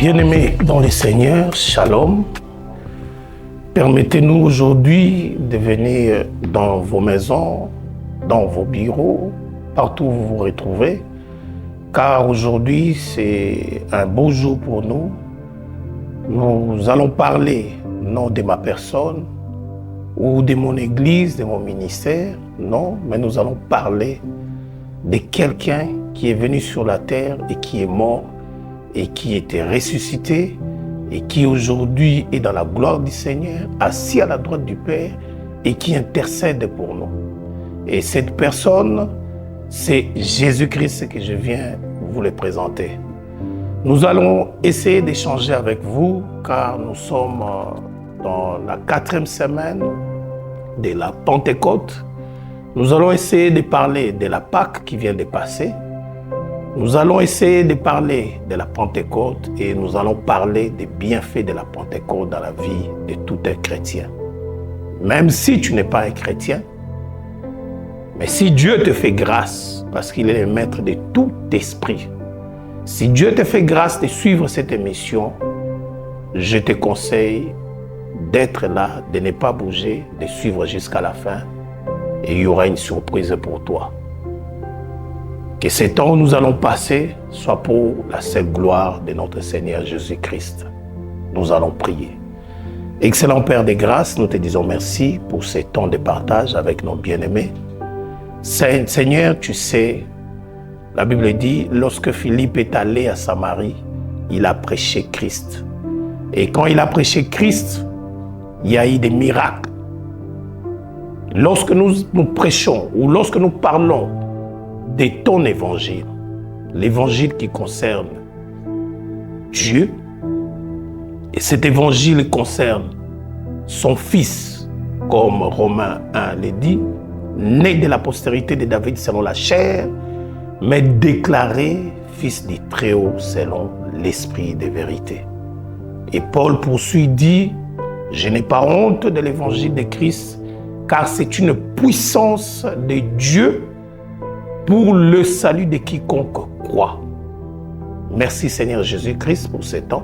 Bien-aimés dans le Seigneur, Shalom. Permettez-nous aujourd'hui de venir dans vos maisons, dans vos bureaux, partout où vous vous retrouvez, car aujourd'hui c'est un beau jour pour nous. Nous allons parler non de ma personne ou de mon église, de mon ministère, non, mais nous allons parler de quelqu'un qui est venu sur la terre et qui est mort et qui était ressuscité et qui aujourd'hui est dans la gloire du Seigneur, assis à la droite du Père et qui intercède pour nous. Et cette personne, c'est Jésus-Christ que je viens vous le présenter. Nous allons essayer d'échanger avec vous car nous sommes dans la 4e semaine de la Pentecôte. Nous allons essayer de parler de la Pâque qui vient de passer. Nous allons essayer de parler de la Pentecôte et nous allons parler des bienfaits de la Pentecôte dans la vie de tout un chrétien. Même si tu n'es pas un chrétien, mais si Dieu te fait grâce, parce qu'il est le maître de tout esprit, si Dieu te fait grâce de suivre cette émission, je te conseille d'être là, de ne pas bouger, de suivre jusqu'à la fin et il y aura une surprise pour toi. Que ce temps où nous allons passer soit pour la seule gloire de notre Seigneur Jésus-Christ. Nous allons prier. Excellent Père des grâces, nous te disons merci pour ce temps de partage avec nos bien-aimés. Seigneur, tu sais, la Bible dit, lorsque Philippe est allé à Samarie, il a prêché Christ. Et quand il a prêché Christ, il y a eu des miracles. Lorsque nous prêchons ou lorsque nous parlons de ton évangile, l'évangile qui concerne Dieu, et cet évangile concerne son fils, comme Romains 1 le dit, né de la postérité de David selon la chair, mais déclaré fils du Très-Haut selon l'esprit de vérité. Et Paul poursuit, dit, je n'ai pas honte de l'évangile de Christ, car c'est une puissance de Dieu pour le salut de quiconque croit. Merci Seigneur Jésus-Christ pour ce temps.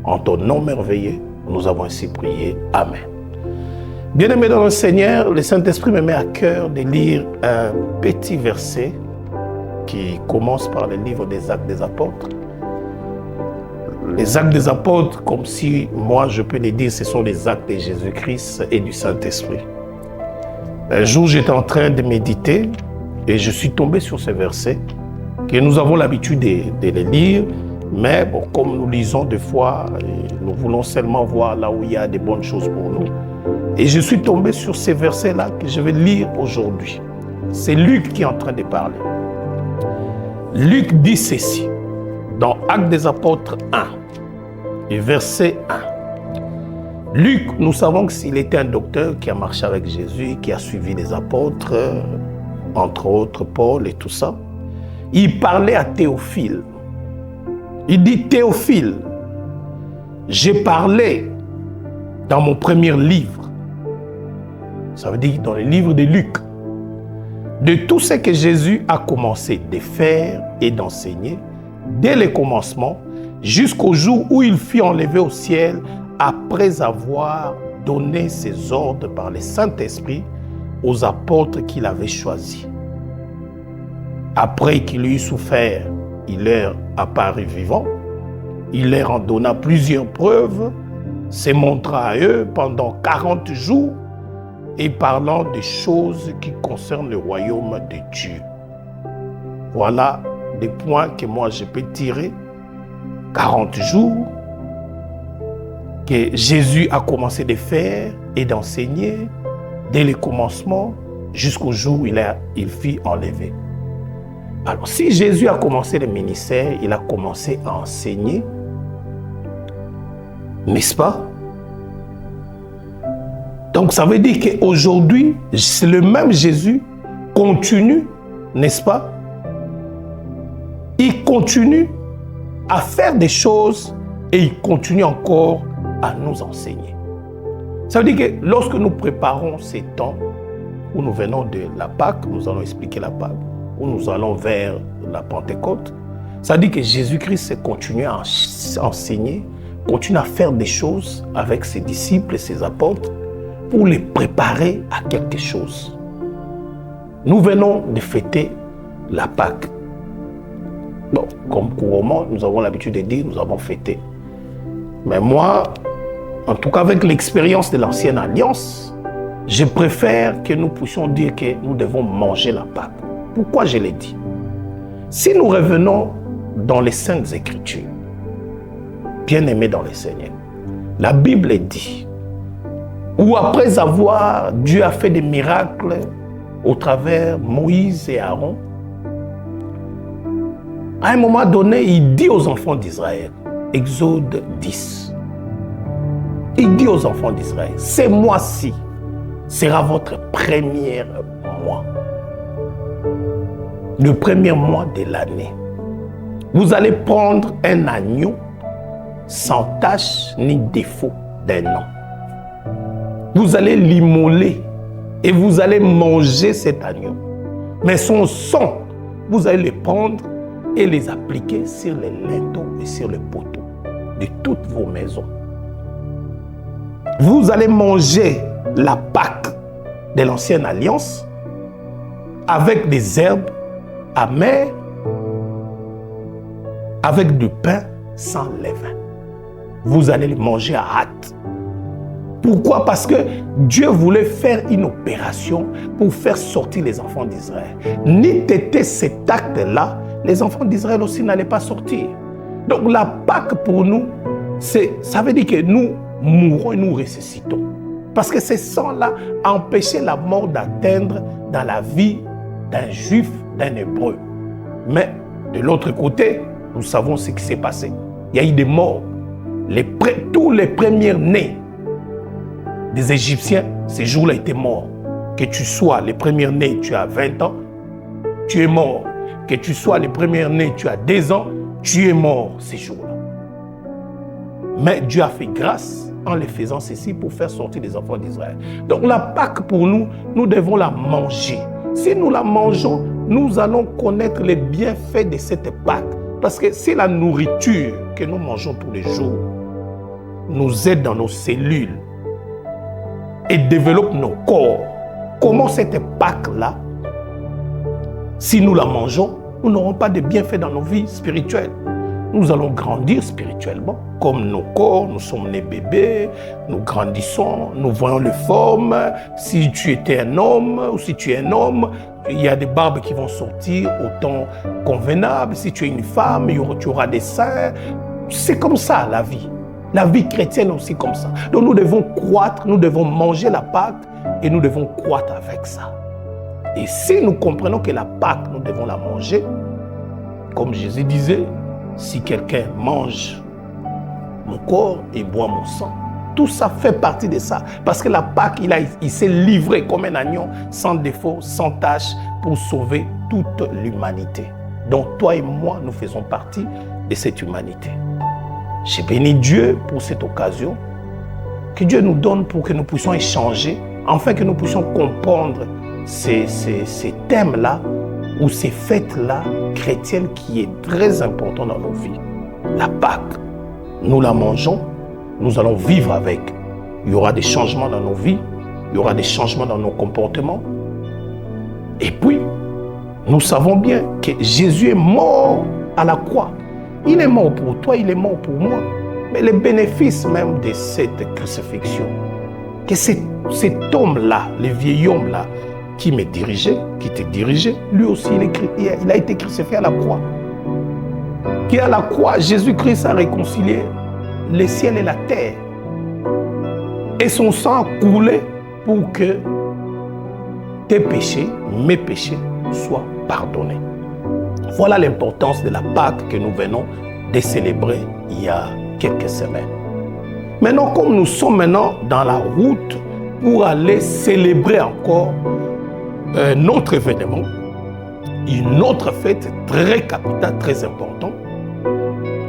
En ton nom merveilleux, nous avons ainsi prié. Amen. Bien-aimés dans le Seigneur, le Saint-Esprit me met à cœur de lire un petit verset qui commence par le livre des Actes des Apôtres. Les Actes des Apôtres, comme si moi je peux les dire, ce sont les actes de Jésus-Christ et du Saint-Esprit. Un jour, j'étais en train de méditer et je suis tombé sur ce verset que nous avons l'habitude de les lire, mais bon, comme nous lisons des fois, nous voulons seulement voir là où il y a des bonnes choses pour nous. Et je suis tombé sur ces versets-là que je vais lire aujourd'hui. C'est Luc qui est en train de parler. Luc dit ceci, dans Actes des Apôtres 1, et verset 1. Luc, nous savons qu'il était un docteur qui a marché avec Jésus, qui a suivi les apôtres, entre autres Paul et tout ça. Il parlait à Théophile. Il dit, Théophile, j'ai parlé dans mon premier livre, ça veut dire dans le livre de Luc, de tout ce que Jésus a commencé de faire et d'enseigner, dès le commencement, jusqu'au jour où il fut enlevé au ciel, après avoir donné ses ordres par le Saint-Esprit aux apôtres qu'il avait choisis. Après qu'il eut souffert, il leur apparut vivant, il leur en donna plusieurs preuves, se montra à eux pendant 40 jours et parlant des choses qui concernent le royaume de Dieu. Voilà des points que moi je peux tirer. 40 jours que Jésus a commencé de faire et d'enseigner dès le commencement jusqu'au jour où il fut enlevé. Alors, si Jésus a commencé le ministère, il a commencé à enseigner, n'est-ce pas? Donc, ça veut dire qu'aujourd'hui, c'est le même Jésus continue, n'est-ce pas? Il continue à faire des choses et il continue encore à nous enseigner. Ça veut dire que lorsque nous préparons ces temps où nous venons de la Pâque, nous allons expliquer la Pâque, où nous allons vers la Pentecôte, Ça dit que Jésus-Christ continue à enseigner, continue à faire des choses avec ses disciples et ses apôtres pour les préparer à quelque chose. Nous venons de fêter la Pâque. Bon, comme couramment, nous avons l'habitude de dire, nous avons fêté. Mais moi, en tout cas avec l'expérience de l'ancienne alliance, je préfère que nous puissions dire que nous devons manger la Pâque. Pourquoi je l'ai dit? Si nous revenons dans les Saintes Écritures, bien-aimés dans le Seigneur, la Bible dit, où après avoir, Dieu a fait des miracles au travers Moïse et Aaron, à un moment donné, il dit aux enfants d'Israël, Exode 10, il dit aux enfants d'Israël, ce mois-ci sera votre premier mois, le premier mois de l'année. Vous allez prendre un agneau sans tache ni défaut d'un an. Vous allez l'immoler et vous allez manger cet agneau. Mais son sang, vous allez le prendre et les appliquer sur les linteaux et sur les poteaux de toutes vos maisons. Vous allez manger la Pâque de l'ancienne alliance avec des herbes amères, avec du pain sans levain. Vous allez le manger à hâte. Pourquoi? Parce que Dieu voulait faire une opération pour faire sortir les enfants d'Israël. N'eût été cet acte-là, les enfants d'Israël aussi n'allaient pas sortir. Donc la Pâque pour nous, ça veut dire que nous mourons et nous ressuscitons. Parce que ce sang-là a empêché la mort d'atteindre dans la vie d'un juif, d'un hébreu. Mais de l'autre côté, nous savons ce qui s'est passé. Il y a eu des morts. Tous les premiers-nés des Égyptiens, ces jours-là étaient morts. Que tu sois les premiers-nés, tu as 20 ans, tu es mort. Que tu sois les premiers-nés, tu as 10 ans, tu es mort ces jours-là. Mais Dieu a fait grâce en les faisant ceci pour faire sortir les enfants d'Israël. Donc la Pâque pour nous, nous devons la manger. Si nous la mangeons, nous allons connaître les bienfaits de cette Pâque. Parce que c'est la nourriture que nous mangeons tous les jours nous aide dans nos cellules et développe nos corps. Comment cette Pâque-là, si nous la mangeons, nous n'aurons pas de bienfaits dans nos vies spirituelles. Nous allons grandir spirituellement. Comme nos corps, nous sommes nés bébés, nous grandissons, nous voyons les formes. Si tu étais un homme ou si tu es un homme, il y a des barbes qui vont sortir au temps convenable. Si tu es une femme, tu auras des seins. C'est comme ça la vie. La vie chrétienne aussi comme ça. Donc nous devons croître, nous devons manger la Pâque et nous devons croître avec ça. Et si nous comprenons que la Pâque, nous devons la manger, comme Jésus disait, si quelqu'un mange mon corps et boit mon sang, tout ça fait partie de ça. Parce que la Pâque, il s'est livré comme un agneau, sans défaut, sans tache, pour sauver toute l'humanité. Donc toi et moi, nous faisons partie de cette humanité. J'ai béni Dieu pour cette occasion que Dieu nous donne pour que nous puissions échanger, afin que nous puissions comprendre ces thèmes-là ou ces fêtes-là chrétiennes qui est très important dans nos vies. La Pâque, nous la mangeons, nous allons vivre avec. Il y aura des changements dans nos vies, il y aura des changements dans nos comportements. Et puis, nous savons bien que Jésus est mort à la croix. Il est mort pour toi, il est mort pour moi. Mais les bénéfices même de cette crucifixion, que cet homme-là, le vieil homme-là, qui me dirigeait, qui te dirigeait, lui aussi, il a été crucifié à la croix. Qui à la croix, Jésus-Christ a réconcilié le ciel et la terre. Et son sang a coulé pour que tes péchés, mes péchés, soient pardonnés. Voilà l'importance de la Pâque que nous venons de célébrer il y a quelques semaines. Maintenant, comme nous sommes maintenant dans la route pour aller célébrer encore un autre événement, une autre fête très capitale, très importante,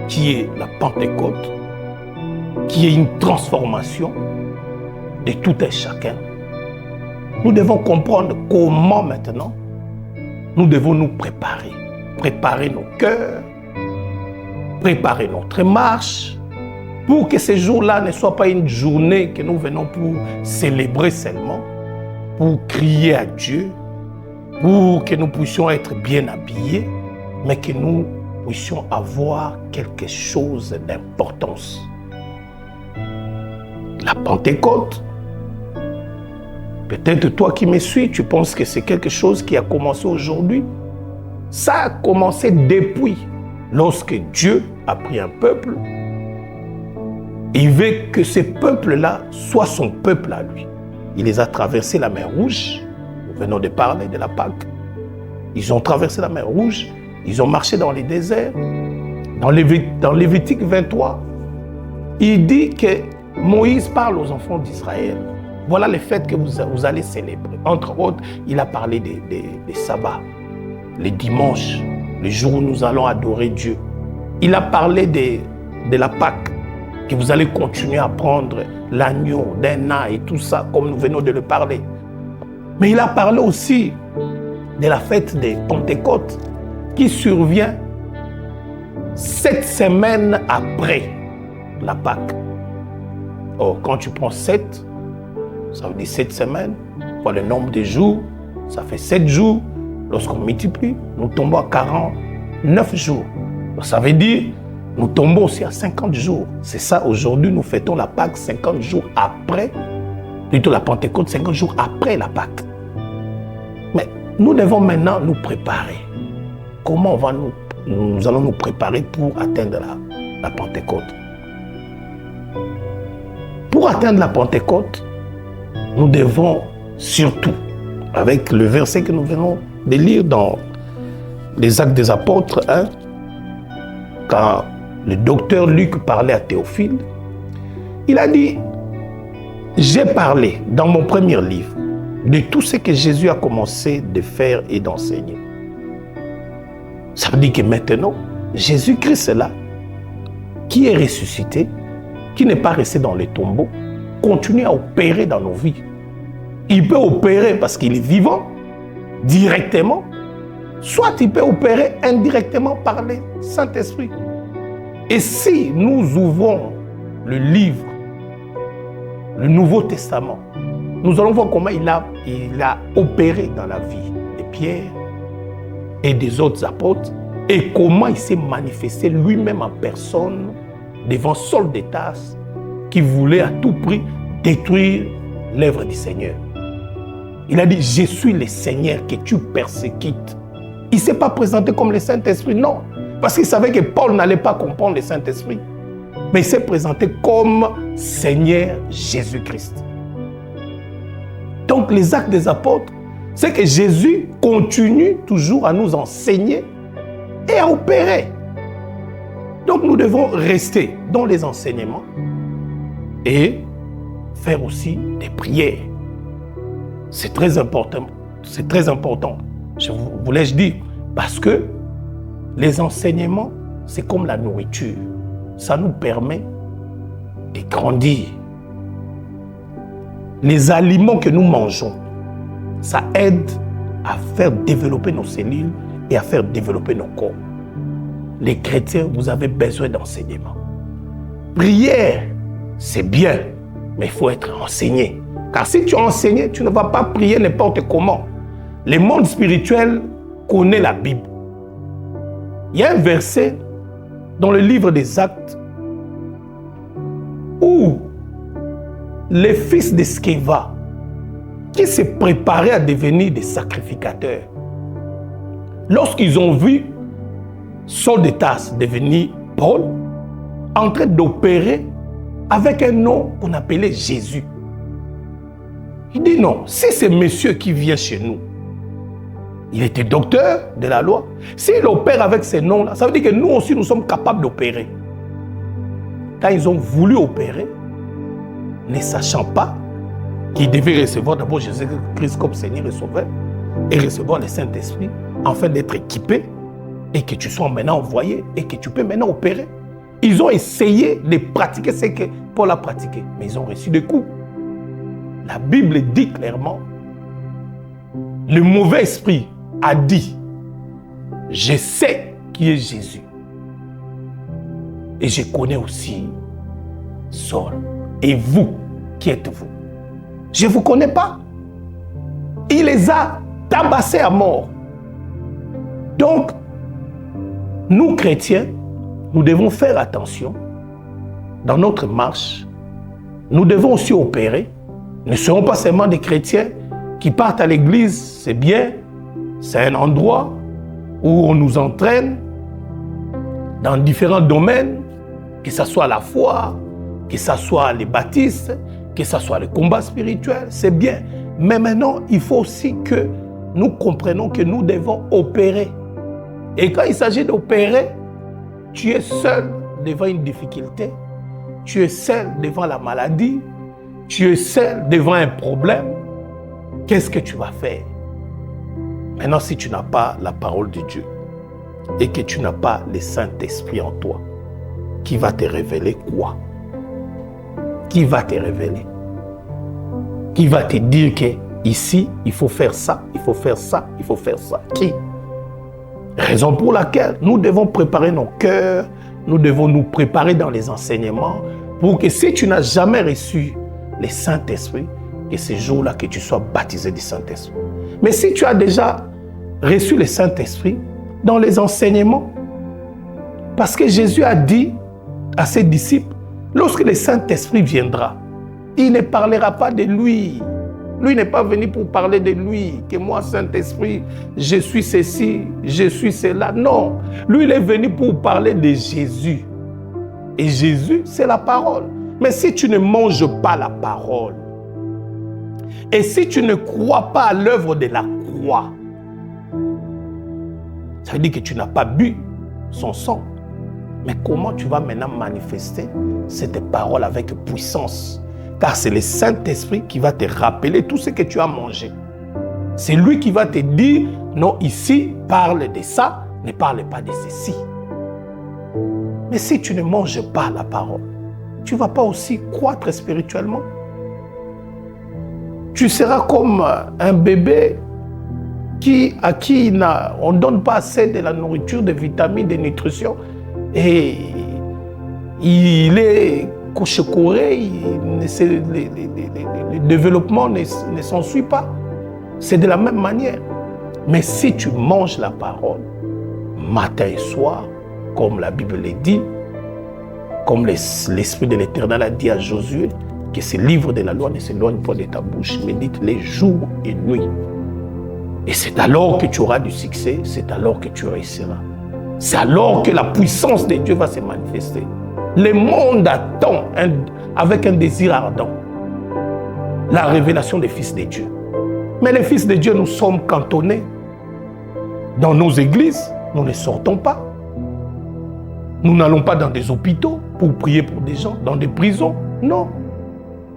qui est la Pentecôte, qui est une transformation de tout un chacun. Nous devons comprendre comment maintenant nous devons nous préparer nos cœurs, préparer notre marche, pour que ce jour-là ne soit pas une journée que nous venons pour célébrer seulement, pour crier à Dieu, pour que nous puissions être bien habillés, mais que nous puissions avoir quelque chose d'importance. La Pentecôte, peut-être toi qui me suis, tu penses que c'est quelque chose qui a commencé aujourd'hui. Ça a commencé depuis lorsque Dieu a pris un peuple. Il veut que ce peuple-là soit son peuple à lui. Il les a traversé la mer Rouge. Nous venons de parler de la Pâque. Ils ont traversé la mer Rouge. Ils ont marché dans les déserts. Dans Lévitique 23, il dit que Moïse parle aux enfants d'Israël. Voilà les fêtes que vous allez célébrer. Entre autres, il a parlé des sabbats, les dimanches, les jours où nous allons adorer Dieu. Il a parlé de la Pâque, que vous allez continuer à prendre l'agneau d'un an et tout ça, comme nous venons de le parler. Mais il a parlé aussi de la fête des Pentecôtes, qui survient 7 semaines après la Pâque. Or, quand tu prends 7, ça veut dire 7 semaines, fois le nombre de jours, ça fait 7 jours. Lorsqu'on multiplie, nous tombons à 49 jours. Donc, ça veut dire, nous tombons aussi à 50 jours. C'est ça, aujourd'hui, nous fêtons la Pâque 50 jours après, plutôt la Pentecôte 50 jours après la Pâque. Mais nous devons maintenant nous préparer. Comment nous allons nous préparer pour atteindre la Pentecôte? Pour atteindre la Pentecôte, nous devons surtout, avec le verset que nous venons de lire dans les Actes des Apôtres, quand le docteur Luc parlait à Théophile, il a dit, j'ai parlé dans mon premier livre de tout ce que Jésus a commencé de faire et d'enseigner. Ça veut dire que maintenant, Jésus-Christ est là, qui est ressuscité, qui n'est pas resté dans les tombeaux, continue à opérer dans nos vies. Il peut opérer parce qu'il est vivant, directement, soit il peut opérer indirectement par le Saint-Esprit. Et si nous ouvrons le livre, le Nouveau Testament, nous allons voir comment il a opéré dans la vie de Pierre et des autres apôtres et comment il s'est manifesté lui-même en personne devant Saul de Tarse qui voulait à tout prix détruire l'œuvre du Seigneur. Il a dit, je suis le Seigneur que tu persécutes. Il ne s'est pas présenté comme le Saint-Esprit, non. Parce qu'il savait que Paul n'allait pas comprendre le Saint-Esprit. Mais il s'est présenté comme Seigneur Jésus-Christ. Donc les actes des apôtres, c'est que Jésus continue toujours à nous enseigner et à opérer. Donc nous devons rester dans les enseignements et faire aussi des prières. C'est très important. C'est très important. Je voulais dire, parce que les enseignements, c'est comme la nourriture. Ça nous permet de grandir. Les aliments que nous mangeons, ça aide à faire développer nos cellules et à faire développer nos corps. Les chrétiens, vous avez besoin d'enseignement. Prière, c'est bien, mais il faut être enseigné. Car si tu es enseigné, tu ne vas pas prier n'importe comment. Le monde spirituel connaît la Bible. Il y a un verset dans le livre des Actes où les fils de Sceva, qui se préparaient à devenir des sacrificateurs, lorsqu'ils ont vu Saul de Tarse devenir Paul, en train d'opérer avec un nom qu'on appelait Jésus. Il dit non, si c'est monsieur qui vient chez nous, il était docteur de la loi, s'il opère avec ces noms-là, ça veut dire que nous aussi nous sommes capables d'opérer. Quand ils ont voulu opérer, ne sachant pas qu'ils devaient recevoir d'abord Jésus-Christ comme Seigneur et Sauveur et recevoir le Saint-Esprit afin d'être équipés et que tu sois maintenant envoyé et que tu peux maintenant opérer. Ils ont essayé de pratiquer ce que Paul a pratiqué, mais ils ont reçu des coups. La Bible dit clairement, le mauvais esprit a dit, je sais qui est Jésus. Et je connais aussi Saul. Et vous, qui êtes-vous? Je ne vous connais pas. Il les a tabassés à mort. Donc, nous chrétiens, nous devons faire attention dans notre marche. Nous devons aussi opérer. Nous ne serons pas seulement des chrétiens qui partent à l'église, c'est bien, c'est un endroit où on nous entraîne dans différents domaines, que ce soit la foi, que ce soit les baptistes, que ce soit le combat spirituel, c'est bien. Mais maintenant, il faut aussi que nous comprenions que nous devons opérer. Et quand il s'agit d'opérer, tu es seul devant une difficulté, tu es seul devant la maladie, tu es seul devant un problème. Qu'est-ce que tu vas faire? Maintenant, si tu n'as pas la parole de Dieu et que tu n'as pas le Saint-Esprit en toi, qui va te révéler quoi? Qui va te révéler? Qui va te dire que ici, il faut faire ça, il faut faire ça, il faut faire ça? Qui? Raison pour laquelle nous devons préparer nos cœurs, nous devons nous préparer dans les enseignements pour que si tu n'as jamais reçu le Saint-Esprit, que ce jour-là que tu sois baptisé du Saint-Esprit. Mais si tu as déjà reçu le Saint-Esprit dans les enseignements, parce que Jésus a dit à ses disciples, lorsque le Saint-Esprit viendra, il ne parlera pas de lui. Lui n'est pas venu pour parler de lui, que moi, Saint-Esprit, je suis ceci, je suis cela. Non, lui, il est venu pour parler de Jésus. Et Jésus, c'est la parole. Mais si tu ne manges pas la parole, et si tu ne crois pas à l'œuvre de la croix, ça veut dire que tu n'as pas bu son sang. Mais comment tu vas maintenant manifester cette parole avec puissance? Car c'est le Saint-Esprit qui va te rappeler tout ce que tu as mangé. C'est lui qui va te dire, non, ici, parle de ça, ne parle pas de ceci. Mais si tu ne manges pas la parole, tu ne vas pas aussi croître spirituellement. Tu seras comme un bébé à qui on ne donne pas assez de la nourriture, de vitamines, de nutrition. Et il est couché-couré, le développement ne s'ensuit pas. C'est de la même manière. Mais si tu manges la parole, matin et soir, comme la Bible le dit, comme l'Esprit de l'Éternel a dit à Josué, que ce livre de la loi ne s'éloigne pas de ta bouche, médite les jours et nuits. Et c'est alors que tu auras du succès, c'est alors que tu réussiras. C'est alors que la puissance de Dieu va se manifester. Le monde attend avec un désir ardent la révélation des fils de Dieu. Mais les fils de Dieu, nous sommes cantonnés dans nos églises, nous ne sortons pas. Nous n'allons pas dans des hôpitaux pour prier pour des gens, dans des prisons, non.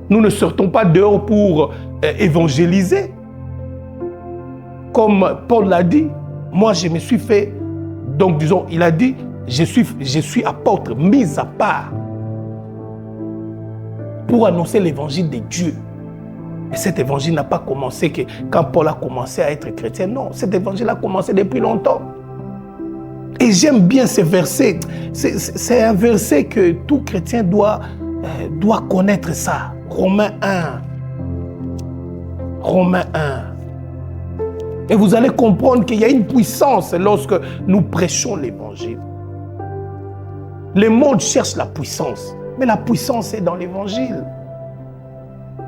Nous ne sortons pas dehors pour évangéliser. Comme Paul l'a dit, moi je me suis fait, donc disons, il a dit, je suis apôtre mis à part pour annoncer l'évangile de Dieu. Et cet évangile n'a pas commencé que quand Paul a commencé à être chrétien, non, cet évangile a commencé depuis longtemps. Et j'aime bien ce verset, c'est un verset que tout chrétien doit connaître ça. Romains 1. Romains 1. Et vous allez comprendre qu'il y a une puissance lorsque nous prêchons l'évangile. Le monde cherche la puissance, mais la puissance est dans l'évangile.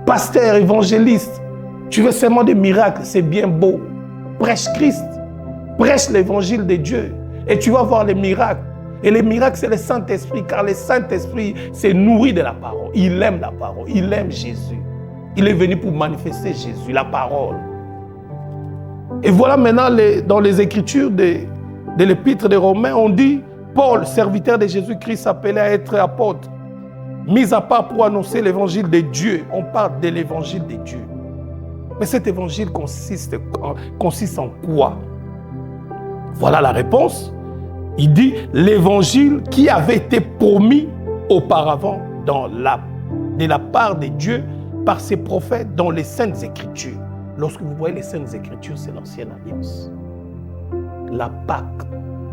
Pasteur, évangéliste, tu veux seulement des miracles, c'est bien beau. Prêche Christ, prêche l'évangile de Dieu et tu vas voir les miracles. Et les miracles, c'est le Saint-Esprit, car le Saint-Esprit s'est nourri de la parole. Il aime la parole, il aime Jésus. Il est venu pour manifester Jésus, la parole. Et voilà maintenant, dans les Écritures de l'Épître des Romains, on dit, Paul, serviteur de Jésus-Christ, appelé à être apôtre, mis à part pour annoncer l'évangile de Dieu. On parle de l'évangile de Dieu. Mais cet évangile consiste en quoi? Voilà la réponse. Il dit l'évangile qui avait été promis auparavant de la part de Dieu par ses prophètes dans les Saintes Écritures. Lorsque vous voyez les Saintes Écritures, c'est l'Ancienne Alliance. La Pâque,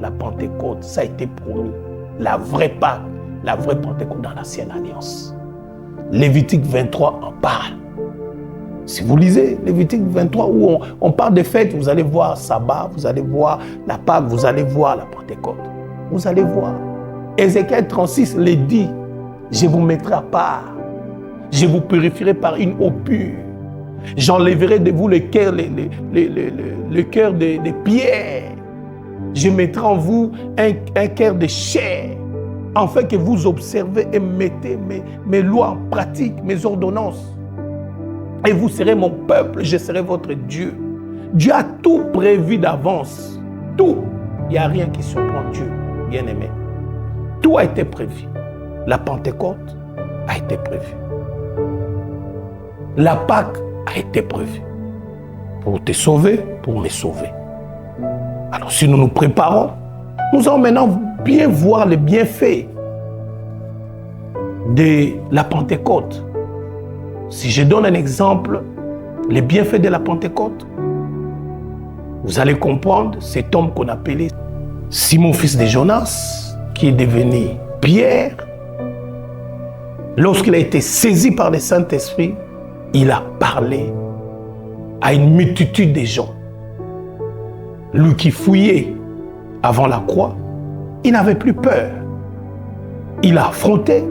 la Pentecôte, ça a été promis. La vraie Pâque, la vraie Pentecôte dans l'ancienne alliance. Lévitique 23 en parle. Si vous lisez Lévitique 23 où on parle des fêtes, vous allez voir Sabbat, vous allez voir la Pâque, vous allez voir la Pentecôte. Vous allez voir. Ézéchiel 36 les dit, je vous mettrai à part. Je vous purifierai par une eau pure. J'enlèverai de vous le cœur des pierres. Je mettrai en vous un cœur de chair, afin que vous observez et mettez mes lois en pratique, mes ordonnances. Et vous serez mon peuple, je serai votre Dieu. Dieu a tout prévu d'avance. Tout. Il n'y a rien qui surprend Dieu, bien-aimé. Tout a été prévu. La Pentecôte a été prévue. La Pâque a été prévue. Pour te sauver, pour me sauver. Alors si nous nous préparons, nous allons maintenant bien voir les bienfaits de la Pentecôte. Si je donne un exemple, les bienfaits de la Pentecôte, vous allez comprendre cet homme qu'on appelait Simon, fils de Jonas, qui est devenu Pierre. Lorsqu'il a été saisi par le Saint-Esprit, il a parlé à une multitude de gens. Lui qui fouillait avant la croix, il n'avait plus peur. Il a affronté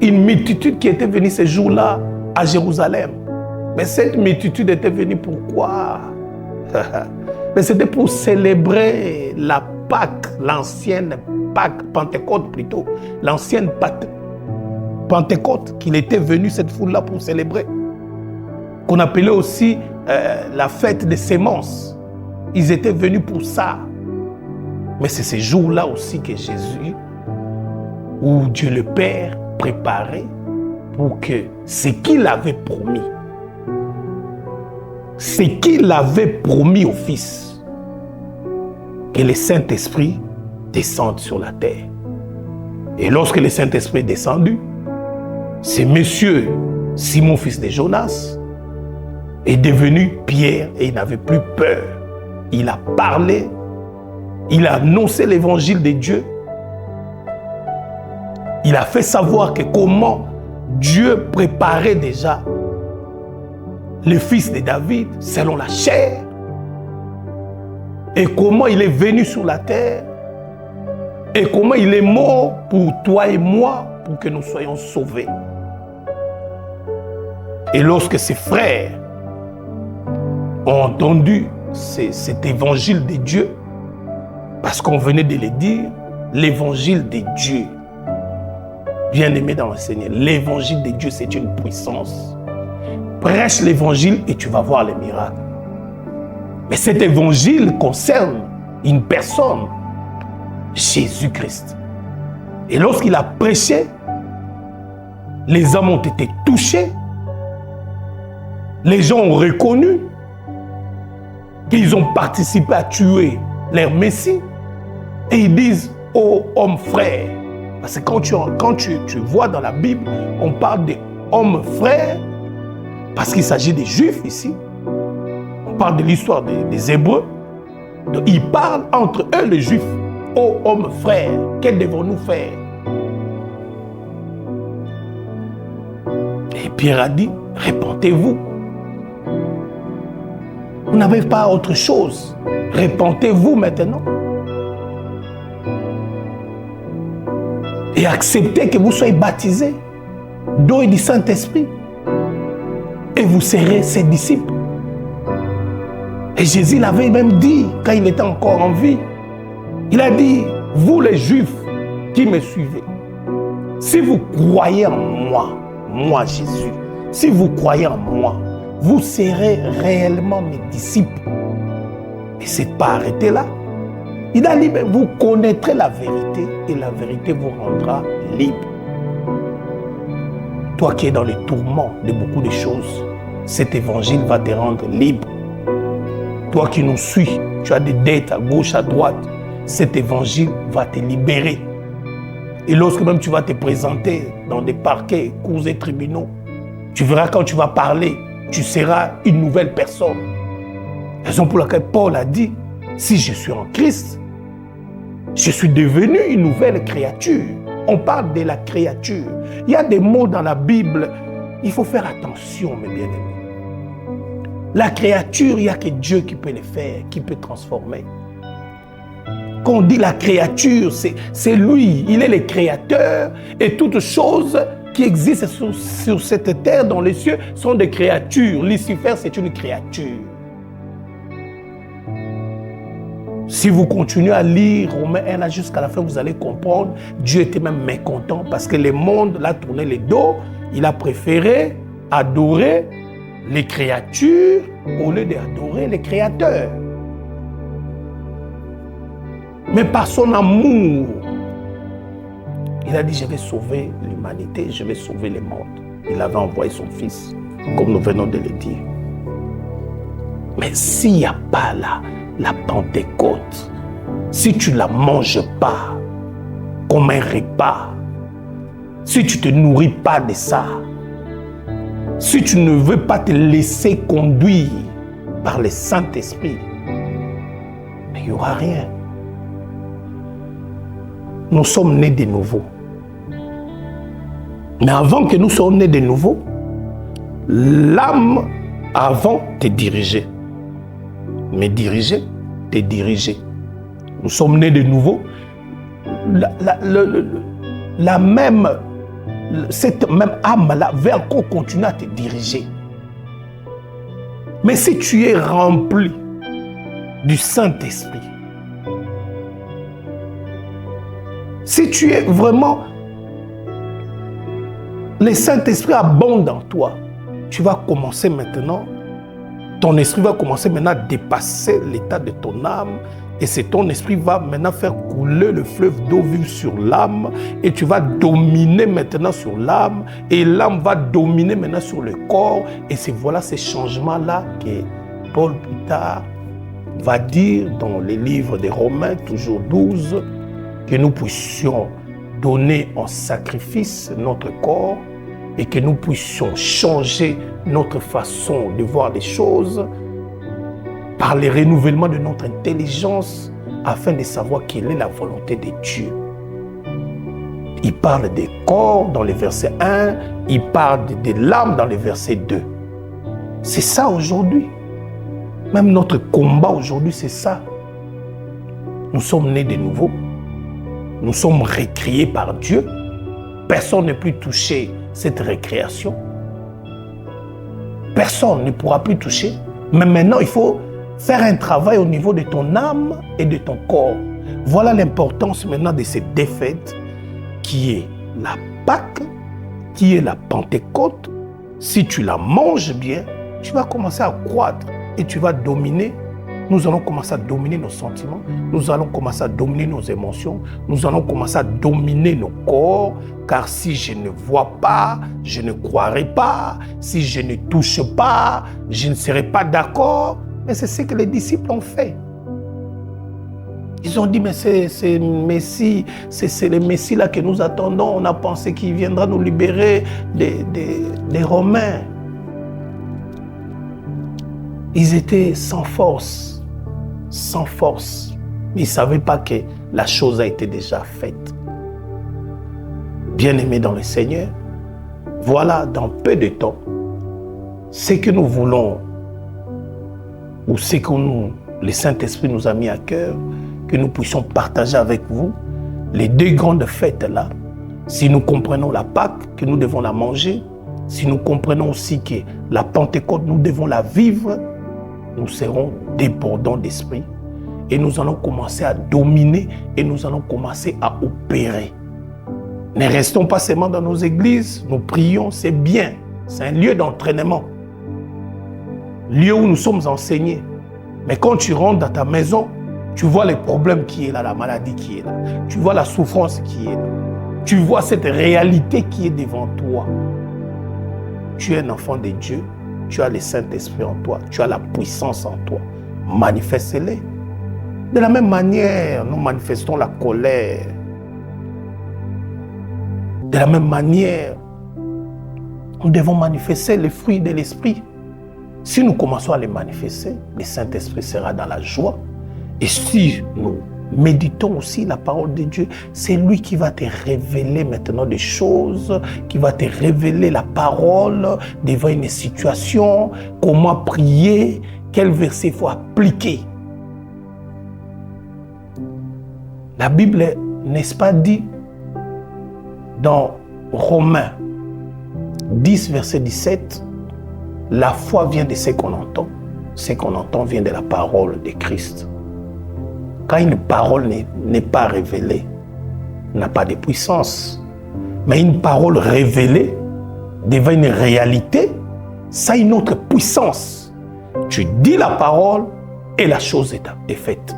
une multitude qui était venue ce jour-là à Jérusalem. Mais cette multitude était venue pourquoi? Mais c'était pour célébrer la Pâque, l'ancienne Pâque, Pentecôte plutôt, l'ancienne Pentecôte qu'il était venu cette foule-là pour célébrer, qu'on appelait aussi la fête des semences. Ils étaient venus pour ça. Mais c'est ce jour-là aussi que Jésus, où Dieu le Père préparait pour que ce qu'il avait promis, ce qu'il avait promis au Fils, que le Saint-Esprit descende sur la terre. Et lorsque le Saint-Esprit est descendu, c'est Monsieur Simon, fils de Jonas, est devenu Pierre et il n'avait plus peur. Il a parlé, il a annoncé l'évangile de Dieu. Il a fait savoir que comment Dieu préparait déjà le fils de David selon la chair et comment il est venu sur la terre et comment il est mort pour toi et moi pour que nous soyons sauvés. Et lorsque ses frères ont entendu cet évangile de Dieu, parce qu'on venait de le dire, l'évangile de Dieu, bien-aimé dans le Seigneur, l'évangile de Dieu, c'est une puissance. Prêche l'évangile et tu vas voir les miracles. Mais cet évangile concerne une personne, Jésus-Christ. Et lorsqu'il a prêché, les hommes ont été touchés, les gens ont reconnu qu'ils ont participé à tuer leur Messie. Et ils disent, oh homme frère, parce que quand tu vois dans la Bible, on parle des hommes frères, parce qu'il s'agit des Juifs ici. On parle de l'histoire des Hébreux. Donc, ils parlent entre eux, les Juifs. Oh homme frère, que devons-nous faire? Et Pierre a dit, répentez-vous. Vous n'avez pas autre chose. Répentez-vous maintenant. Et acceptez que vous soyez baptisés d'eau et du Saint-Esprit. Et vous serez ses disciples. Et Jésus l'avait même dit quand il était encore en vie. Il a dit, vous les Juifs qui me suivez, si vous croyez en moi, moi Jésus, si vous croyez en moi, vous serez réellement mes disciples. Et c'est pas arrêté là. Il a dit, mais vous connaîtrez la vérité et la vérité vous rendra libre. Toi qui es dans les tourments de beaucoup de choses, cet évangile va te rendre libre. Toi qui nous suis, tu as des dettes à gauche, à droite, cet évangile va te libérer. Et lorsque même tu vas te présenter dans des parquets, cours et tribunaux, tu verras quand tu vas parler, tu seras une nouvelle personne. Raison pour laquelle Paul a dit, si je suis en Christ, je suis devenu une nouvelle créature. On parle de la créature. Il y a des mots dans la Bible, il faut faire attention, mes bien-aimés. La créature, il n'y a que Dieu qui peut le faire, qui peut transformer. Quand on dit la créature, c'est lui, il est le créateur et toutes choses qui existent sur cette terre, dans les cieux, sont des créatures. Lucifer, c'est une créature. Si vous continuez à lire Romains 1 jusqu'à la fin, vous allez comprendre, Dieu était même mécontent parce que le monde l'a tourné le dos, il a préféré adorer les créatures au lieu d'adorer les créateurs. Mais par son amour, il a dit, je vais sauver l'humanité, je vais sauver le monde. Il avait envoyé son fils, comme nous venons de le dire. Mais s'il n'y a pas la Pentecôte, si tu ne la manges pas comme un repas, si tu ne te nourris pas de ça, si tu ne veux pas te laisser conduire par le Saint-Esprit, il n'y aura rien. Nous sommes nés de nouveau. Mais avant que nous soyons nés de nouveau, l'âme avant te dirigeait. Mais diriger, te diriger. Nous sommes nés de nouveau. Cette même âme-là va encore continuer à te diriger. Mais si tu es rempli du Saint-Esprit, si tu es vraiment, le Saint-Esprit abonde en toi, tu vas commencer maintenant, ton esprit va commencer maintenant à dépasser l'état de ton âme et c'est ton esprit va maintenant faire couler le fleuve d'eau vive sur l'âme et tu vas dominer maintenant sur l'âme et l'âme va dominer maintenant sur le corps et c'est voilà ces changements-là que Paul plus tard va dire dans les livres des Romains, toujours 12, que nous puissions donner en sacrifice notre corps et que nous puissions changer notre façon de voir les choses par le renouvellement de notre intelligence afin de savoir quelle est la volonté de Dieu. Il parle des corps dans le verset 1, il parle de l'âme dans le verset 2. C'est ça aujourd'hui. Même notre combat aujourd'hui, c'est ça. Nous sommes nés de nouveau. Nous sommes récréés par Dieu. Personne ne peut toucher cette récréation. Personne ne pourra plus toucher. Mais maintenant, il faut faire un travail au niveau de ton âme et de ton corps. Voilà l'importance maintenant de cette défaite qui est la Pâque, qui est la Pentecôte. Si tu la manges bien, tu vas commencer à croître et tu vas dominer. Nous allons commencer à dominer nos sentiments, nous allons commencer à dominer nos émotions, nous allons commencer à dominer nos corps, car si je ne vois pas, je ne croirai pas, si je ne touche pas, je ne serai pas d'accord. Mais c'est ce que les disciples ont fait. Ils ont dit, mais c'est Messie, c'est le Messie là que nous attendons, on a pensé qu'il viendra nous libérer des Romains. Ils étaient sans force. Sans force. Mais ils ne savaient pas que la chose a été déjà faite. Bien-aimés dans le Seigneur, voilà dans peu de temps ce que nous voulons ou ce que le Saint-Esprit nous a mis à cœur, que nous puissions partager avec vous les deux grandes fêtes-là. Si nous comprenons la Pâque, que nous devons la manger, si nous comprenons aussi que la Pentecôte, nous devons la vivre, nous serons débordants d'esprit et nous allons commencer à dominer et nous allons commencer à opérer. Ne restons pas seulement dans nos églises, nous prions, c'est bien, c'est un lieu d'entraînement, lieu où nous sommes enseignés. Mais quand tu rentres dans ta maison, tu vois les problèmes qui est là, la maladie qui est là, tu vois la souffrance qui est là, tu vois cette réalité qui est devant toi. Tu es un enfant de Dieu. Tu as le Saint-Esprit en toi, tu as la puissance en toi. Manifeste-les. De la même manière, nous manifestons la colère. De la même manière, nous devons manifester les fruits de l'Esprit. Si nous commençons à les manifester, le Saint-Esprit sera dans la joie. Et si nous méditons aussi la parole de Dieu. C'est lui qui va te révéler maintenant des choses, qui va te révéler la parole devant une situation, comment prier, quel verset il faut appliquer. La Bible, n'est-ce pas, dit dans Romains 10, verset 17, la foi vient de ce qu'on entend. Ce qu'on entend vient de la parole de Christ. Quand une parole n'est pas révélée, n'a pas de puissance. Mais une parole révélée devant une réalité, ça a une autre puissance. Tu dis la parole et la chose est faite.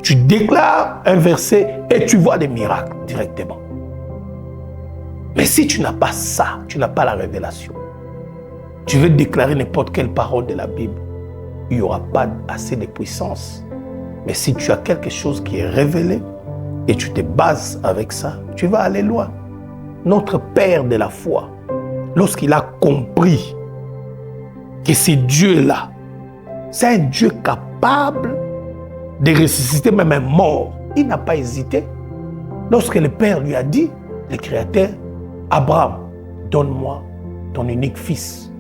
Tu déclares un verset et tu vois des miracles directement. Mais si tu n'as pas ça, tu n'as pas la révélation, tu veux déclarer n'importe quelle parole de la Bible, il n'y aura pas assez de puissance. Mais si tu as quelque chose qui est révélé et tu te bases avec ça, tu vas aller loin. Notre Père de la foi, lorsqu'il a compris que ce Dieu-là, c'est un Dieu capable de ressusciter même un mort, il n'a pas hésité. Lorsque le Père lui a dit, le Créateur, Abraham, donne-moi ton unique fils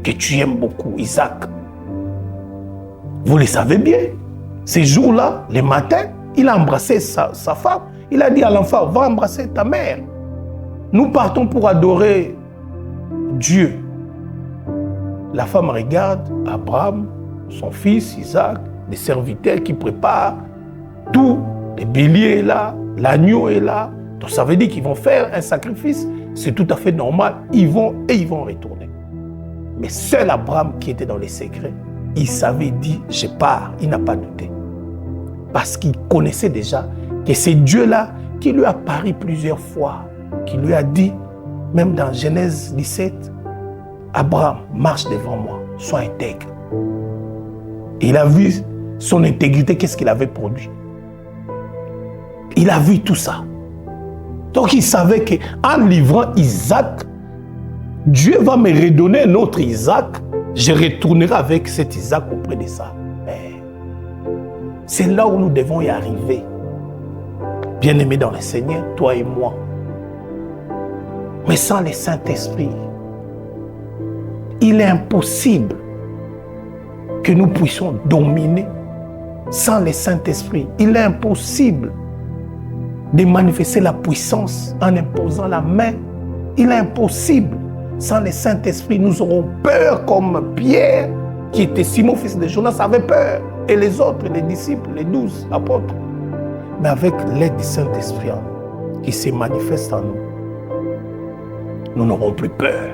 que tu aimes beaucoup, Isaac. Vous le savez bien. Ces jours-là, le matin, il a embrassé sa femme. Il a dit à l'enfant, va embrasser ta mère. Nous partons pour adorer Dieu. La femme regarde Abraham, son fils Isaac, les serviteurs qui préparent tout. Le bélier est là, l'agneau est là. Donc ça veut dire qu'ils vont faire un sacrifice. C'est tout à fait normal. Ils vont retourner. Mais seul Abraham qui était dans les secrets, il savait dire, je pars. Il n'a pas douté. Parce qu'il connaissait déjà que c'est Dieu-là qui lui a apparu plusieurs fois, qui lui a dit, même dans Genèse 17, Abraham, marche devant moi, sois intègre. Et il a vu son intégrité, qu'est-ce qu'il avait produit. Il a vu tout ça. Donc il savait qu'en livrant Isaac, Dieu va me redonner un autre Isaac. Je retournerai avec cet Isaac auprès de ça. Mais c'est là où nous devons y arriver. Bien-aimés dans le Seigneur, toi et moi. Mais sans le Saint-Esprit, il est impossible que nous puissions dominer. Sans le Saint-Esprit, il est impossible de manifester la puissance en imposant la main. Il est impossible. Sans le Saint-Esprit, nous aurons peur comme Pierre, qui était Simon, fils de Jonas, avait peur. Et les autres, les disciples, les 12 apôtres. Mais avec l'aide du Saint-Esprit qui se manifeste en nous, nous n'aurons plus peur.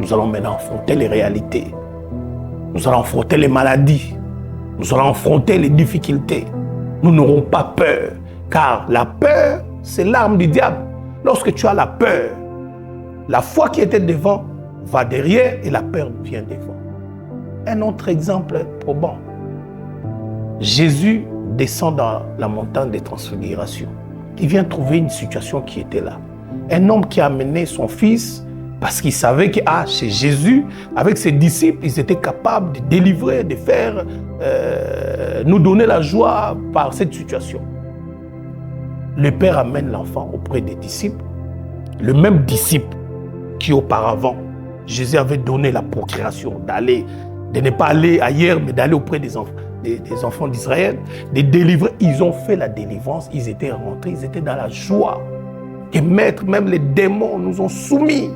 Nous allons maintenant affronter les réalités. Nous allons affronter les maladies. Nous allons affronter les difficultés. Nous n'aurons pas peur. Car la peur, c'est l'arme du diable. Lorsque tu as la peur, la foi qui était devant va derrière et la peur vient devant. Un autre exemple probant. Jésus descend dans la montagne des transfigurations. Il vient trouver une situation qui était là. Un homme qui a amené son fils parce qu'il savait que chez Jésus, avec ses disciples, ils étaient capables de délivrer, de faire, nous donner la joie par cette situation. Le Père amène l'enfant auprès des disciples. Le même disciple qui auparavant, Jésus avait donné la procréation de ne pas aller ailleurs, mais d'aller auprès des enfants d'Israël, de délivrer. Ils ont fait la délivrance, ils étaient rentrés, ils étaient dans la joie. Et maître, même les démons nous ont soumis.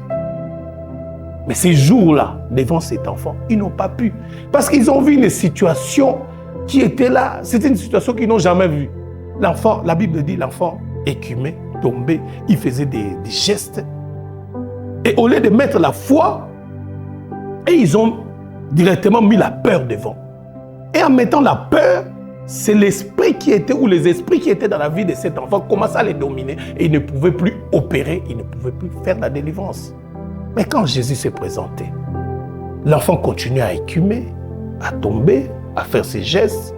Mais ces jours-là, devant cet enfant, ils n'ont pas pu. Parce qu'ils ont vu une situation qui était là. C'était une situation qu'ils n'ont jamais vue. L'enfant, la Bible dit, l'enfant écumait, tombait, il faisait des gestes. Et au lieu de mettre la foi, et ils ont directement mis la peur devant. Et en mettant la peur, c'est l'esprit qui était, ou les esprits qui étaient dans la vie de cet enfant commençaient à les dominer. Et ils ne pouvaient plus opérer, ils ne pouvaient plus faire la délivrance. Mais quand Jésus s'est présenté, l'enfant continue à écumer, à tomber, à faire ses gestes.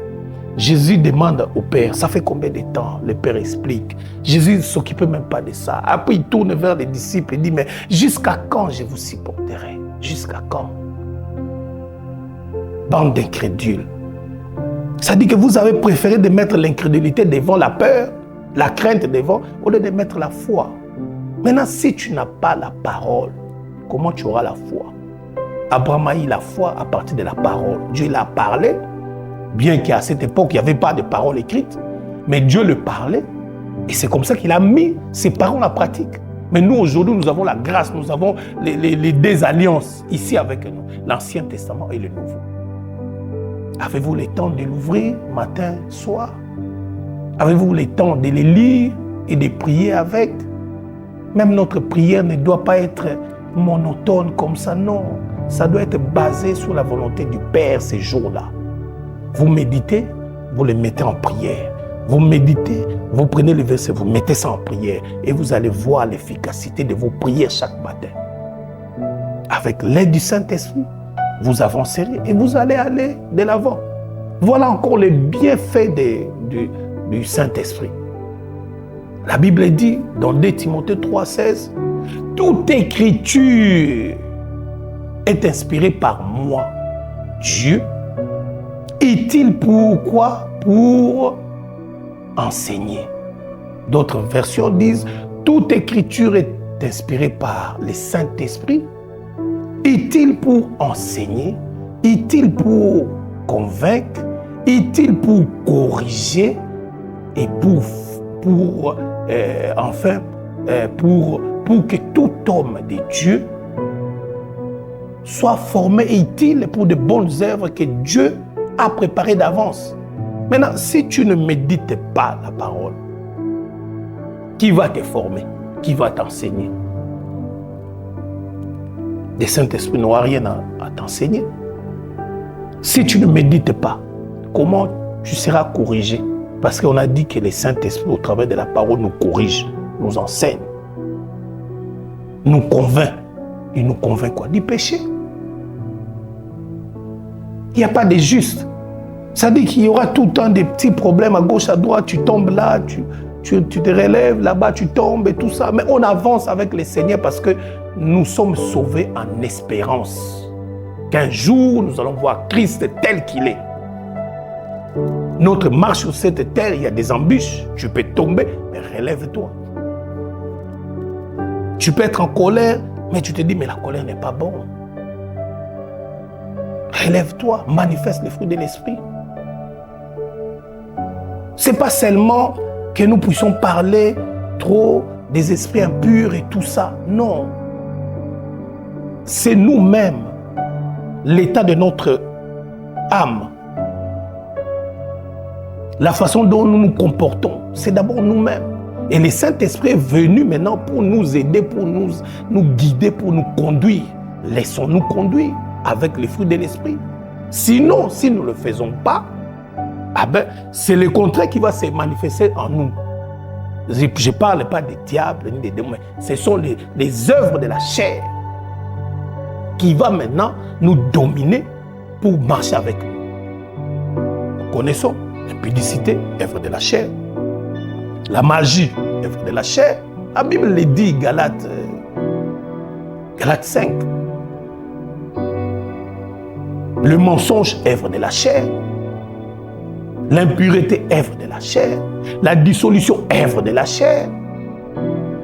Jésus demande au Père, ça fait combien de temps? Le Père explique. Jésus ne s'occupait même pas de ça. Après, il tourne vers les disciples et dit, mais jusqu'à quand je vous supporterai? Jusqu'à quand? Bande d'incrédules. Ça dit que vous avez préféré de mettre l'incrédulité devant la peur, la crainte devant, au lieu de mettre la foi. Maintenant, si tu n'as pas la parole, comment tu auras la foi? Abraham a eu la foi à partir de la parole. Dieu l'a parlé, bien qu'à cette époque, il n'y avait pas de parole écrite, mais Dieu le parlait. Et c'est comme ça qu'il a mis ses paroles en pratique. Mais nous, aujourd'hui, nous avons la grâce, nous avons les deux alliances ici avec nous, l'Ancien Testament et le Nouveau. Avez-vous le temps de l'ouvrir matin, soir? Avez-vous le temps de les lire et de prier avec? Même notre prière ne doit pas être monotone comme ça, non. Ça doit être basé sur la volonté du Père ces jours-là. Vous méditez, vous les mettez en prière. Vous méditez, vous prenez le verset, vous mettez ça en prière et vous allez voir l'efficacité de vos prières chaque matin. Avec l'aide du Saint-Esprit, vous avancerez et vous allez aller de l'avant. Voilà encore les bienfaits du Saint-Esprit. La Bible dit dans 2 Timothée 3,16, « Toute écriture est inspirée par moi, Dieu, utile pour quoi? Pour enseigner. » D'autres versions disent « Toute écriture est inspirée par le Saint-Esprit, utile pour enseigner, utile pour convaincre, utile pour corriger et pour que tout homme de Dieu soit formé et utile pour de bonnes œuvres que Dieu a préparées d'avance. » Maintenant, si tu ne médites pas la parole, qui va te former? Qui va t'enseigner? Le Saint-Esprit n'aura rien à t'enseigner. Si tu ne médites pas, comment tu seras corrigé? Parce qu'on a dit que le Saint-Esprit, au travers de la parole, nous corrige, nous enseigne, nous convainc. Il nous convainc quoi? Du péché. Il n'y a pas de juste. Ça dit qu'il y aura tout le temps des petits problèmes à gauche, à droite. Tu tombes là, tu te relèves, là-bas tu tombes et tout ça. Mais on avance avec le Seigneur parce que nous sommes sauvés en espérance. Qu'un jour, nous allons voir Christ tel qu'il est. Notre marche sur cette terre, il y a des embûches. Tu peux tomber, mais relève-toi. Tu peux être en colère, mais tu te dis, mais la colère n'est pas bonne. Relève-toi, manifeste les fruits de l'esprit. Ce n'est pas seulement que nous puissions parler trop des esprits impurs et tout ça. Non. C'est nous-mêmes, l'état de notre âme. La façon dont nous nous comportons, c'est d'abord nous-mêmes. Et le Saint-Esprit est venu maintenant pour nous aider, pour nous guider, pour nous conduire. Laissons-nous conduire avec les fruits de l'Esprit. Sinon, si nous ne le faisons pas, ah ben, c'est le contraire qui va se manifester en nous. Je ne parle pas des diables ni des démons, mais ce sont les œuvres de la chair qui vont maintenant nous dominer pour marcher avec nous. Nous connaissons l'impudicité, œuvre de la chair. La magie, œuvre de la chair. La Bible le dit, Galates 5. Le mensonge, œuvre de la chair. L'impureté, œuvre de la chair. La dissolution, œuvre de la chair.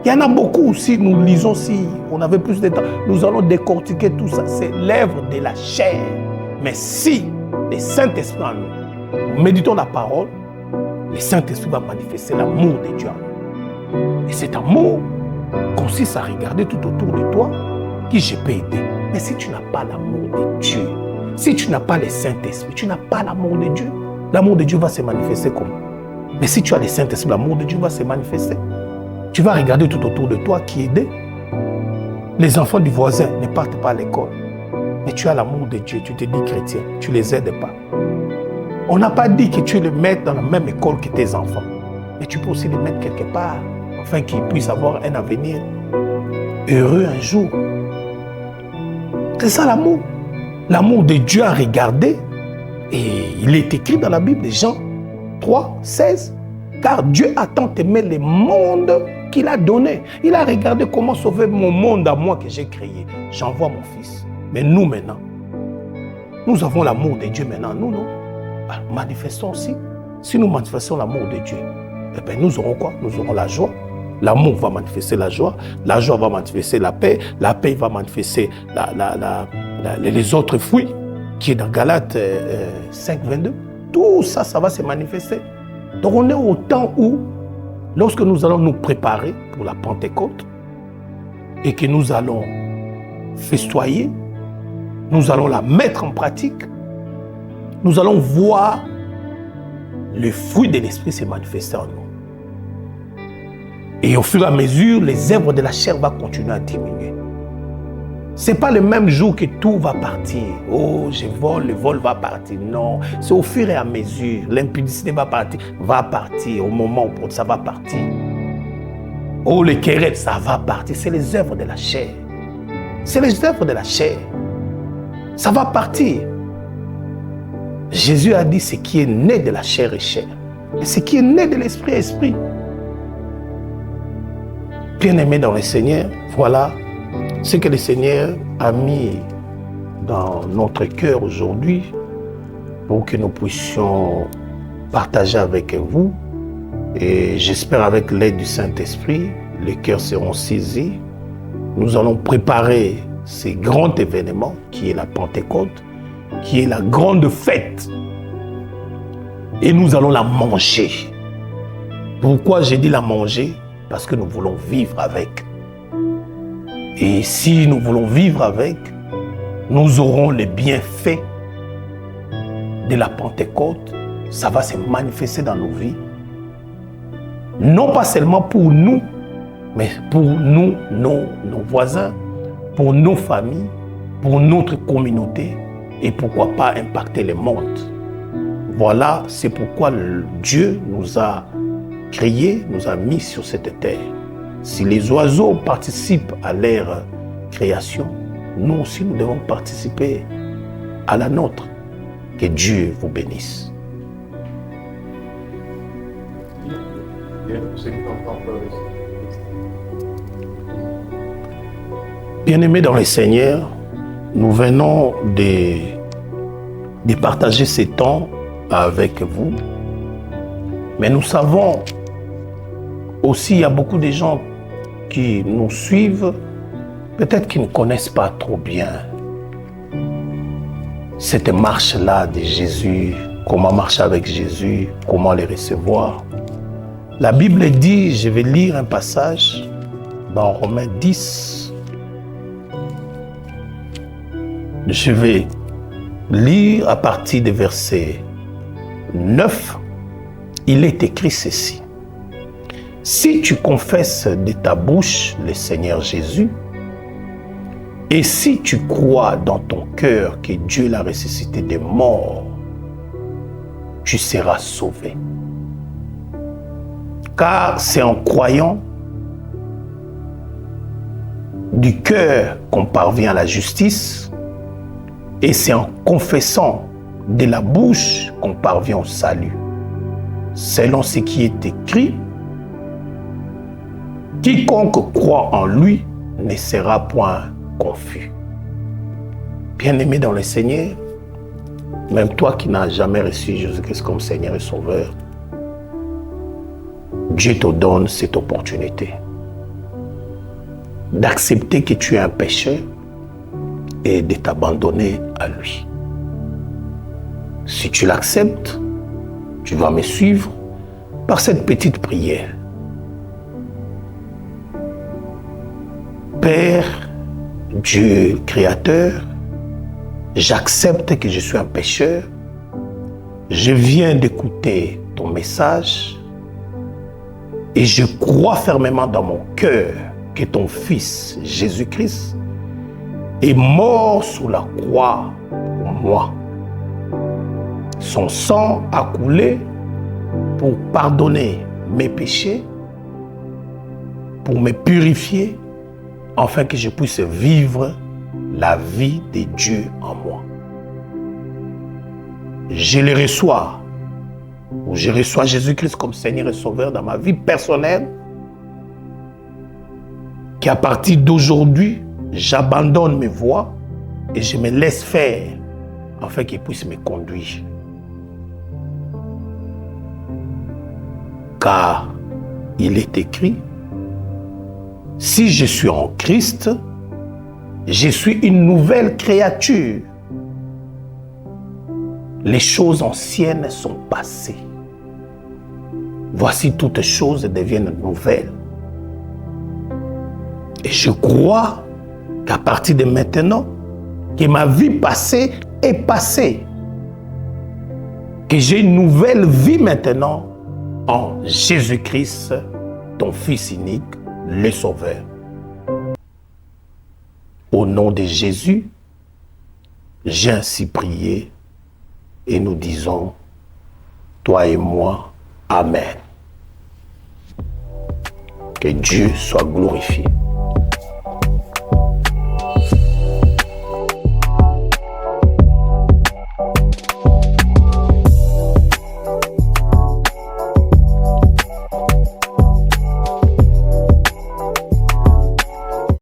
Il y en a beaucoup. Si nous lisons, si on avait plus de temps, nous allons décortiquer tout ça. C'est l'œuvre de la chair. Mais si le Saint-Esprit en nous, méditons la parole, le Saint-Esprit va manifester l'amour de Dieu en nous. Et cet amour consiste à regarder tout autour de toi qui je peux aider. Mais si tu n'as pas l'amour de Dieu, si tu n'as pas le Saint-Esprit, tu n'as pas l'amour de Dieu. L'amour de Dieu va se manifester comment? Mais si tu as le Saint-Esprit, l'amour de Dieu va se manifester. Tu vas regarder tout autour de toi qui aider. Les enfants du voisin ne partent pas à l'école. Mais tu as l'amour de Dieu, tu te dis chrétien, tu ne les aides pas. On n'a pas dit que tu les mettes dans la même école que tes enfants. Mais tu peux aussi les mettre quelque part, afin qu'ils puissent avoir un avenir heureux un jour. C'est ça l'amour. L'amour de Dieu à regarder. Et il est écrit dans la Bible, Jean 3, 16. Car Dieu a tant aimé le monde qu'il a donné. Il a regardé comment sauver mon monde à moi que j'ai créé. J'envoie mon fils. Mais nous maintenant, nous avons l'amour de Dieu maintenant, nous, non? manifestons aussi. Si nous manifestons l'amour de Dieu, eh bien, nous aurons quoi? Nous aurons la joie. L'amour va manifester la joie va manifester la paix va manifester les autres fruits qui est dans Galates 5, 22. Tout ça, ça va se manifester. Donc on est au temps où, lorsque nous allons nous préparer pour la Pentecôte et que nous allons festoyer, nous allons la mettre en pratique, nous allons voir le fruit de l'esprit se manifester en nous. Et au fur et à mesure, les œuvres de la chair vont continuer à diminuer. Ce n'est pas le même jour que tout va partir. Oh, je vole, le vol va partir. Non, c'est au fur et à mesure. L'impudicité va partir au moment où ça va partir. Oh, les querelles, ça va partir. C'est les œuvres de la chair. C'est les œuvres de la chair. Ça va partir. Jésus a dit ce qui est né de la chair est chair. Et ce qui est né de l'esprit est esprit. Bien-aimés dans le Seigneur, voilà ce que le Seigneur a mis dans notre cœur aujourd'hui pour que nous puissions partager avec vous. Et j'espère avec l'aide du Saint-Esprit, les cœurs seront saisis. Nous allons préparer ce grand événement qui est la Pentecôte, qui est la grande fête. Et nous allons la manger. Pourquoi j'ai dit la manger? Parce que nous voulons vivre avec. Et si nous voulons vivre avec, nous aurons les bienfaits de la Pentecôte. Ça va se manifester dans nos vies. Non pas seulement pour nous, mais pour nous, nos voisins, pour nos familles, pour notre communauté et pourquoi pas impacter le monde. Voilà, c'est pourquoi Dieu nous a créés, nous a mis sur cette terre. Si les oiseaux participent à leur création, nous aussi nous devons participer à la nôtre. Que Dieu vous bénisse. Bien-aimés dans le Seigneur, nous venons de partager ces temps avec vous. Mais nous savons aussi, il y a beaucoup de gens qui nous suivent, peut-être qui ne connaissent pas trop bien cette marche-là de Jésus, comment marcher avec Jésus, comment les recevoir. La Bible dit, je vais lire un passage dans Romains 10. Je vais lire à partir du verset 9. Il est écrit ceci. Si tu confesses de ta bouche le Seigneur Jésus, et si tu crois dans ton cœur que Dieu l'a ressuscité des morts, tu seras sauvé. Car c'est en croyant du cœur qu'on parvient à la justice, et c'est en confessant de la bouche qu'on parvient au salut. Selon ce qui est écrit, quiconque croit en lui ne sera point confus. Bien-aimé dans le Seigneur, même toi qui n'as jamais reçu Jésus-Christ comme Seigneur et Sauveur, Dieu te donne cette opportunité d'accepter que tu es un pécheur et de t'abandonner à lui. Si tu l'acceptes, tu vas me suivre par cette petite prière. Père, Dieu créateur, j'accepte que je suis un pécheur. Je viens d'écouter ton message et je crois fermement dans mon cœur que ton Fils Jésus-Christ est mort sous la croix pour moi. Son sang a coulé pour pardonner mes péchés, pour me purifier, afin que je puisse vivre la vie de Dieu en moi. Je le reçois, ou je reçois Jésus-Christ comme Seigneur et Sauveur dans ma vie personnelle, qu'à partir d'aujourd'hui, j'abandonne mes voies et je me laisse faire afin qu'il puisse me conduire. Car il est écrit, si je suis en Christ, je suis une nouvelle créature. Les choses anciennes sont passées. Voici toutes choses deviennent nouvelles. Et je crois qu'à partir de maintenant, que ma vie passée est passée. Que j'ai une nouvelle vie maintenant en Jésus-Christ, ton Fils unique, le Sauveur. Au nom de Jésus, j'ai ainsi prié et nous disons, toi et moi, Amen. Que Dieu soit glorifié.